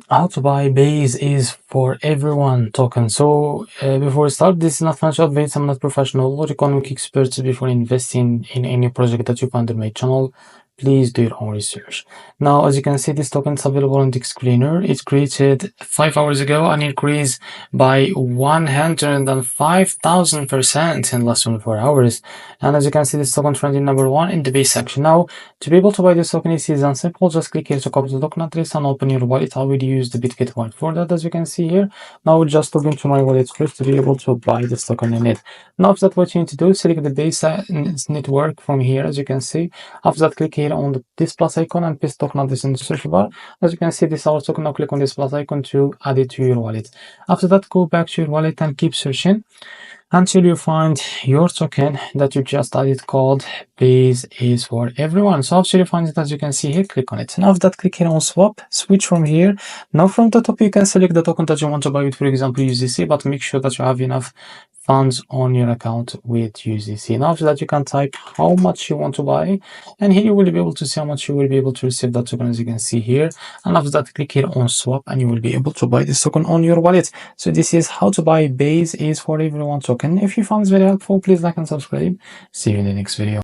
How to buy Base is for everyone token. So before we start, this is not financial advice. I'm not professional or economic experts. Before investing in any project that you find on my channel, please do your own research. Now, as you can see, this token is available on the screener. It's created 5 hours ago and increased by 105,000% in less than 24 hours. And as you can see, this token trending #1 in the base section. Now, to be able to buy this token, it is simple. Just click here to copy the token address and open your wallet. I will use the Bitget wallet for that, as you can see here. Now we'll just log into my wallet first to be able to buy this token in it. Now after that, what you need to do is select the base network from here, as you can see. After that, click here on this plus icon and paste token address in the search bar. As you can see, this is our token. Now click on this plus icon to add it to your wallet. After that, go back to your wallet and keep searching until you find your token that you just added called Base is for everyone. So after you find it, as you can see here, click on it. Now after that, click here on swap, switch from here. Now from the top, you can select the token that you want to buy with, for example, USDC, but make sure that you have enough funds on your account with USDC. Now after that, you can type how much you want to buy, and here you will be able to see how much you will be able to receive that token, as you can see here. And after that, click here on swap and you will be able to buy this token on your wallet. So this is how to buy Base is for everyone token. If you found this very helpful, please like and subscribe. See you in the next video.